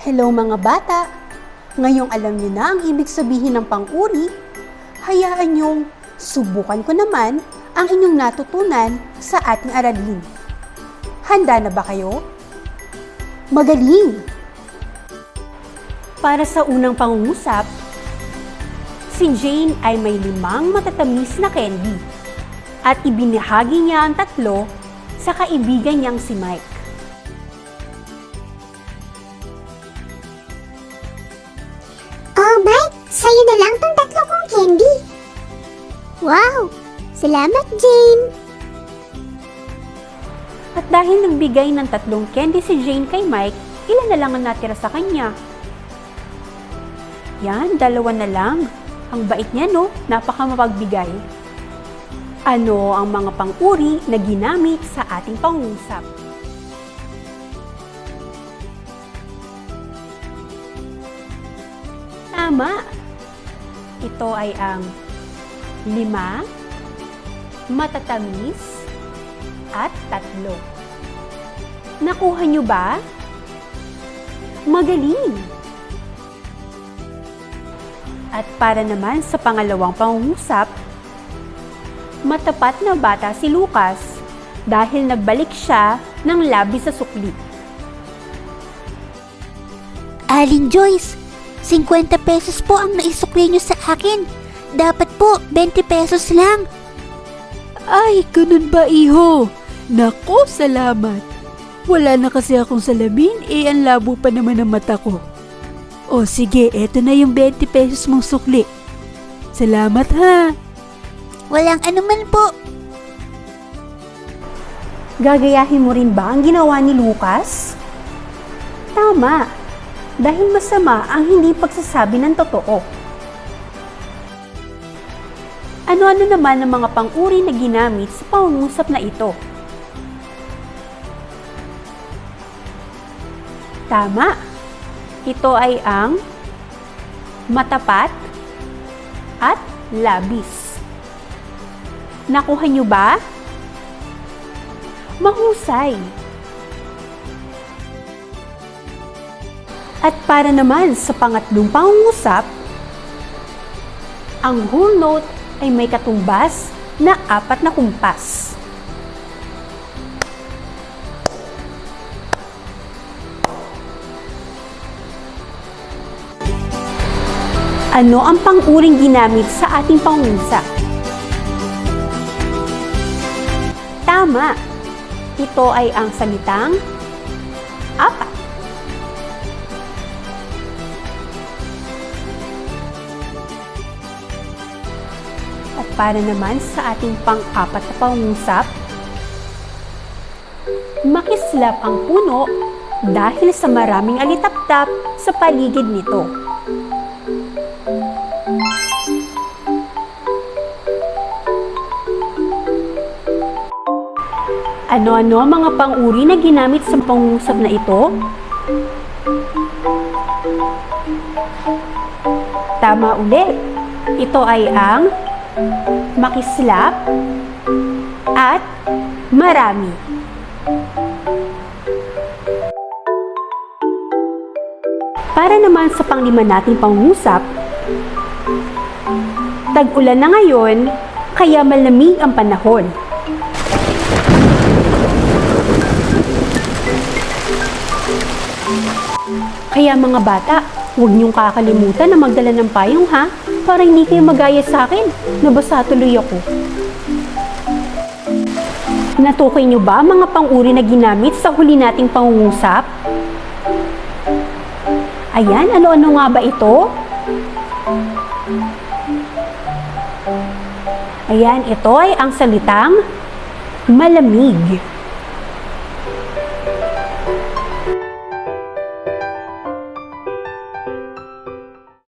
Hello mga bata! Ngayong alam niyo na ang ibig sabihin ng pang-uri, hayaan niyong subukan ko naman ang inyong natutunan sa ating aralin. Handa na ba kayo? Magaling! Para sa unang pangungusap, si Jane ay may 5 matatamis na candy at ibinahagi niya ang 3 sa kaibigan niyang si Mike. Oh, Mike, sa'yo na lang tong 3 kong candy. Wow! Salamat, Jane! At dahil nagbigay ng 3 candy si Jane kay Mike, ilan na lang ang natira sa kanya? Yan, 2 na lang. Ang bait niya, no? Napakamapagbigay. Ano ang mga pang-uri na ginamit sa ating pangungusap? Tama! Ito ay ang 5, matatamis, at 3. Nakuha niyo ba? Magaling! At para naman sa pangalawang pangungusap, matapat na bata si Lucas dahil nagbalik siya ng labis sa sukli. Aling Joyce, 50 pesos po ang naisukli niyo sa akin. Dapat po, 20 pesos lang. Ay, ganun ba, iho? Nako, salamat. Wala na kasi akong salamin, ang labo pa naman ang mata ko. O sige, eto na yung 20 pesos mong sukli. Salamat ha. Walang anuman po. Gagayahin mo rin ba ang ginawa ni Lucas? Tama, dahil masama ang hindi pagsasabi ng totoo. Ano-ano naman ang mga pang-uri na ginamit sa pangungusap na ito? Tama, ito ay ang matapat at labis. Nakuha niyo ba? Mahusay! At para naman sa pangatlong pangungusap, ang whole note ay may katumbas na 4 na kumpas. Ano ang pang-uring ginamit sa ating pangungusap? Tama! Ito ay ang salitang 4. At para naman sa ating pang-4 na pangungusap, makislap ang puno dahil sa maraming alitaptap sa paligid nito. Ano-ano ang mga pang-uri na ginamit sa pangungusap na ito? Tama ulit. Ito ay ang makislap at marami. Para naman sa pang-5 nating pangungusap, tag-ulan na ngayon, kaya malamig ang panahon. Kaya mga bata, huwag niyong kakalimutan na magdala ng payong ha, para hindi kayo magaya sa akin. Nabasa tuloy ako. Natukoy niyo ba mga pang-uri na ginamit sa huli nating pangungusap? Ayan, ano-ano nga ba ito? Ayan, ito ay ang salitang malamig.